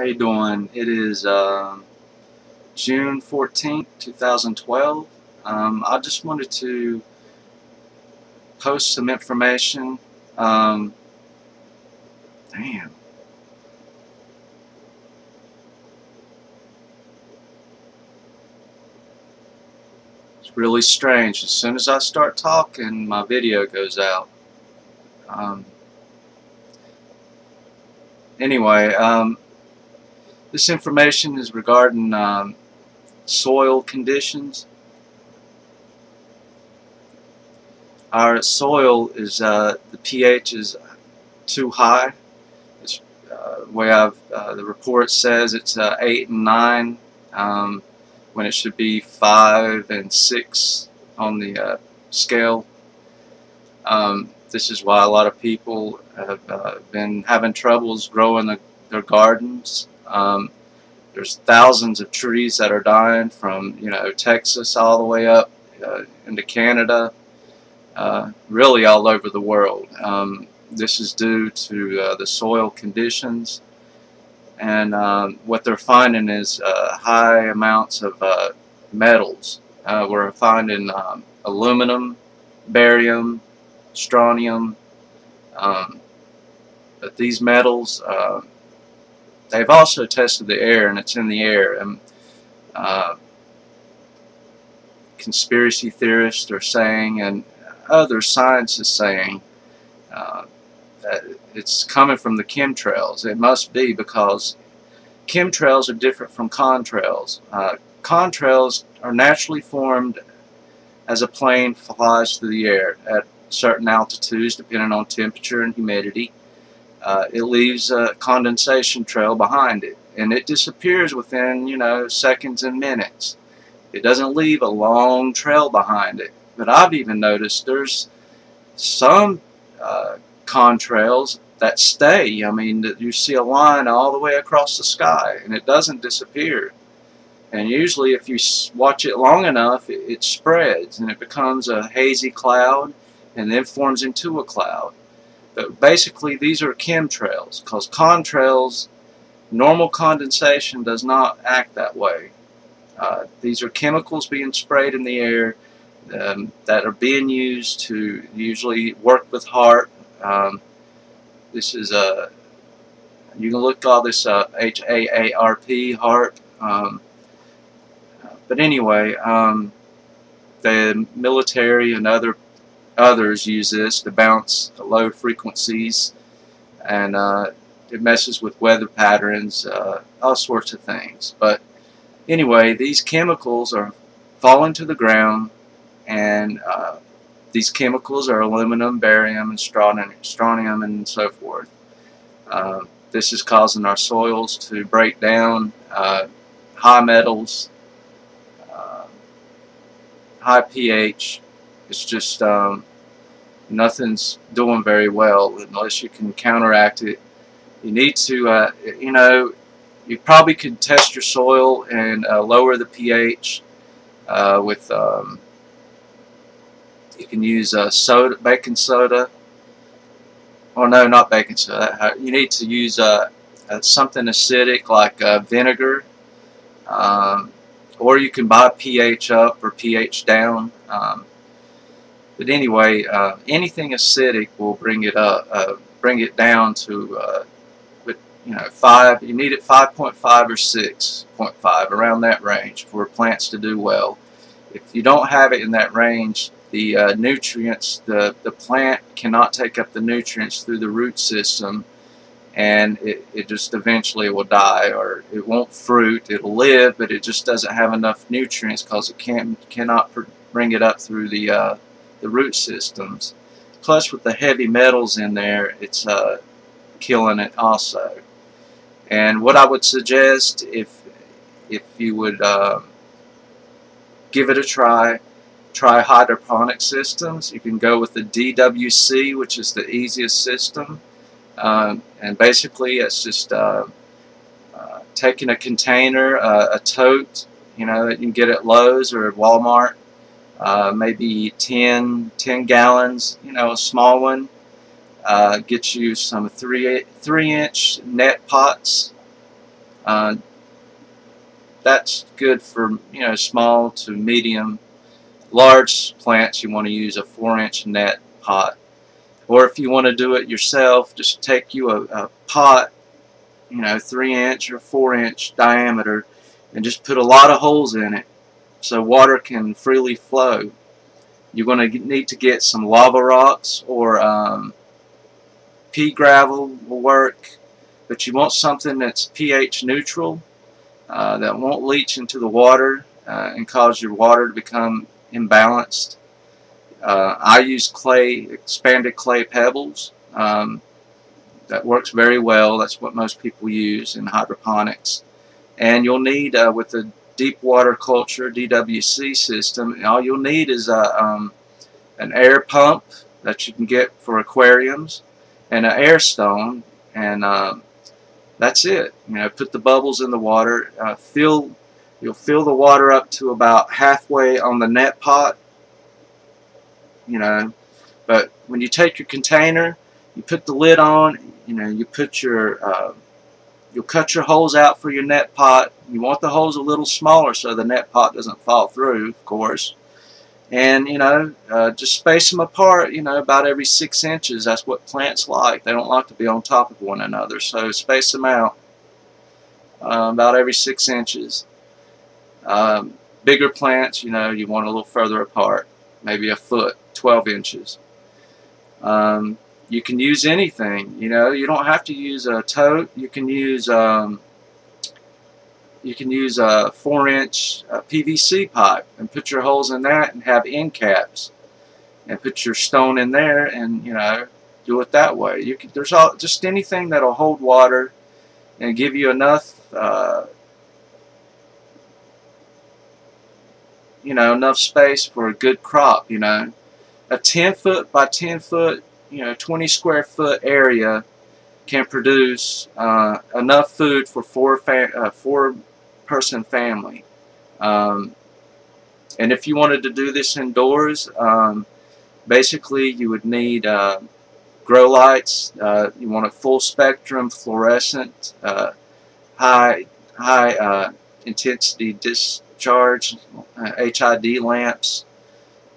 How you doing? It is June 14th, 2012. I just wanted to post some information. Um, damn, it's really strange. As soon as I start talking, my video goes out. Um, anyway, this information is regarding soil conditions. Our soil is the pH is too high. It's, the way the report says it's 8 and 9 when it should be 5 and 6 on the scale. This is why a lot of people have been having troubles growing their gardens. There's thousands of trees that are dying from Texas all the way up into Canada, really all over the world. This is due to the soil conditions, and what they're finding is high amounts of metals. We're finding aluminum, barium, strontium, but these metals, they've also tested the air, and it's in the air. And conspiracy theorists are saying, and other science is saying, that it's coming from the chemtrails. It must be, because chemtrails are different from contrails. Contrails are naturally formed as a plane flies through the air at certain altitudes, depending on temperature and humidity. It leaves a condensation trail behind it, and it disappears within seconds and minutes. It doesn't leave a long trail behind it. But I've even noticed there's some contrails that stay. I mean, you see a line all the way across the sky, and it doesn't disappear. And usually, if you watch it long enough, it spreads, and it becomes a hazy cloud, and then forms into a cloud. But basically, these are chemtrails, because contrails, normal condensation does not act that way. These are chemicals being sprayed in the air that are being used to usually work with HAARP. This is you can look all this up, HAARP, HAARP. But anyway, the military and others use this to bounce low frequencies, and it messes with weather patterns, all sorts of things. But anyway, these chemicals are falling to the ground, and these chemicals are aluminum, barium, and strontium, and so forth. This is causing our soils to break down, high metals, high pH. It's just nothing's doing very well unless you can counteract it. You need to, you probably could test your soil and lower the pH with, you can use soda, baking soda, or no, not baking soda. You need to use something acidic like vinegar, or you can buy pH up or pH down. But anyway, anything acidic will bring it up, bring it down to 5. You need it 5.5 or 6.5, around that range for plants to do well. If you don't have it in that range, the nutrients, the plant cannot take up the nutrients through the root system, and it just eventually will die, or it won't fruit. It'll live, but it just doesn't have enough nutrients because it cannot bring it up through the root systems. Plus, with the heavy metals in there, it's killing it also. And what I would suggest, if you would give it a try hydroponic systems. You can go with the DWC, which is the easiest system, and basically it's just taking a container, a tote, that you can get at Lowe's or at Walmart, maybe 10 gallons, a small one. Get you some 3-inch net pots, Uh, that's good for, you know, small to medium. Large plants, you want to use a 4-inch net pot. Or if you want to do it yourself, just take you a pot, you know, 3-inch or 4-inch diameter, and just put a lot of holes in it so water can freely flow. You're going to need to get some lava rocks, or pea gravel will work, but you want something that's pH neutral, that won't leach into the water and cause your water to become imbalanced. I use clay, expanded clay pebbles. That works very well. That's what most people use in hydroponics. And you'll need, with the deep water culture DWC system, all you'll need is an air pump that you can get for aquariums, and an air stone, and that's it. You know, put the bubbles in the water. You'll fill the water up to about halfway on the net pot. You know, but when you take your container, you put the lid on. You know, you put your you'll cut your holes out for your net pot. You want the holes a little smaller so the net pot doesn't fall through, of course. And, you know, just space them apart, you know, about every 6 inches. That's what plants like. They don't like to be on top of one another. So space them out about every 6 inches. Bigger plants, you know, you want a little further apart, maybe a foot, 12 inches. You can use anything, you know. You don't have to use a tote. You can use a 4-inch PVC pipe and put your holes in that and have end caps, and put your stone in there, and, you know, do it that way. You can, there's just anything that'll hold water and give you enough, you know, enough space for a good crop. You know, a 10-foot by 10-foot, you know, 20 square foot area can produce enough food for four person family. And if you wanted to do this indoors, basically you would need grow lights. You want a full spectrum fluorescent, high intensity discharge HID lamps.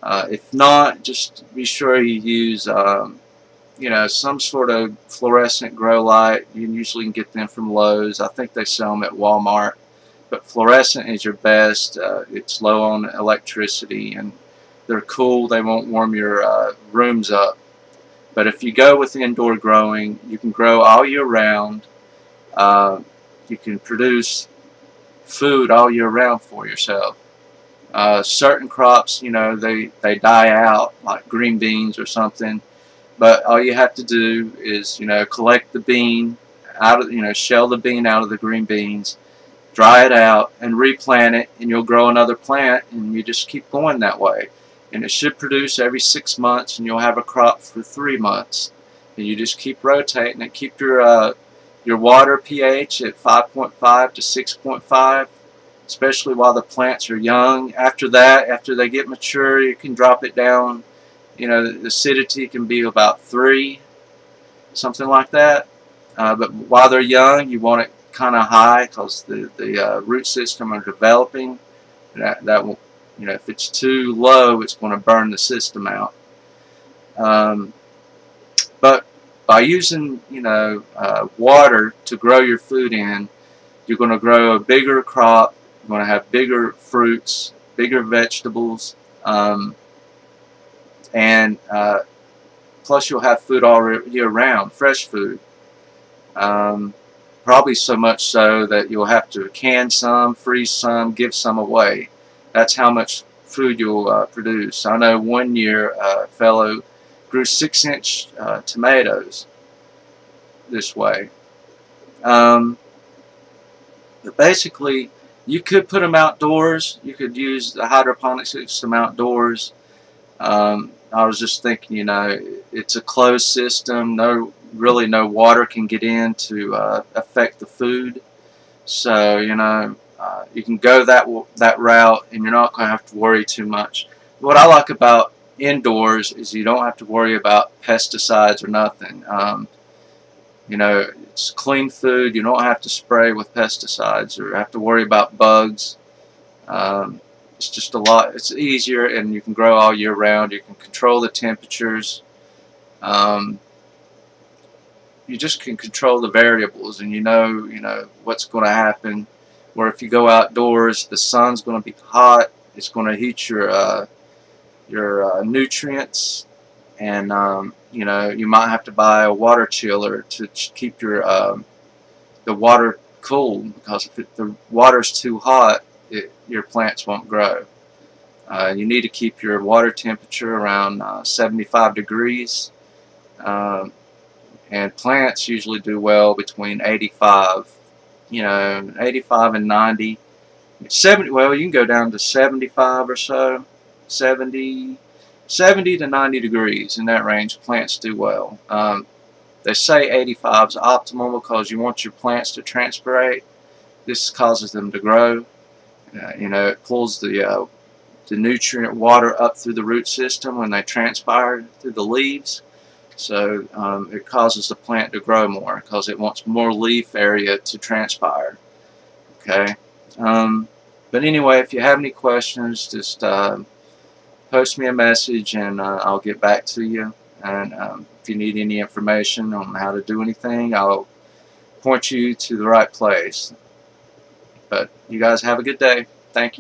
If not, just be sure you use you know, some sort of fluorescent grow light. You usually can get them from Lowe's. I think they sell them at Walmart. But fluorescent is your best. It's low on electricity, and they're cool. They won't warm your rooms up. But if you go with indoor growing, you can grow all year round. You can produce food all year round for yourself. Certain crops, you know, they die out, like green beans or something. But all you have to do is, you know, collect the bean out of, you know, shell the bean out of the green beans, dry it out, and replant it, and you'll grow another plant, and you just keep going that way. And it should produce every 6 months, and you'll have a crop for 3 months. And you just keep rotating it. Keep your water pH at 5.5 to 6.5, especially while the plants are young. After that, after they get mature, you can drop it down. You know, the acidity can be about 3, something like that. But while they're young, you want it kind of high, because the root system are developing. That will, you know, if it's too low, it's going to burn the system out. But by using, you know, water to grow your food in, you're going to grow a bigger crop. You're going to have bigger fruits, bigger vegetables. And plus you'll have food all year round, fresh food. Probably so much so that you'll have to can some, freeze some, give some away. That's how much food you'll produce. I know one year a fellow grew 6-inch tomatoes this way. But basically, you could put them outdoors. You could use the hydroponic system outdoors. I was just thinking, you know, it's a closed system. Really no water can get in to affect the food. So, you know, you can go that route, and you're not going to have to worry too much. What I like about indoors is you don't have to worry about pesticides or nothing. You know, it's clean food. You don't have to spray with pesticides or have to worry about bugs. It's just a lot. It's easier, and you can grow all year round. You can control the temperatures. Um, you just can control the variables, and you know what's going to happen. Where if you go outdoors, the sun's going to be hot. It's going to heat your nutrients, and you know, you might have to buy a water chiller to keep your the water cool, because if the water's too hot, your plants won't grow. You need to keep your water temperature around 75 degrees, and plants usually do well between 85, 85 and 90. 70, well, you can go down to 75 or so, 70 to 90 degrees, in that range plants do well. They say 85 is optimal because you want your plants to transpirate. This causes them to grow. You know, it pulls the nutrient water up through the root system when they transpire through the leaves. So it causes the plant to grow more because it wants more leaf area to transpire. Okay. But anyway, if you have any questions, just post me a message and I'll get back to you. And if you need any information on how to do anything, I'll point you to the right place. But you guys have a good day. Thank you.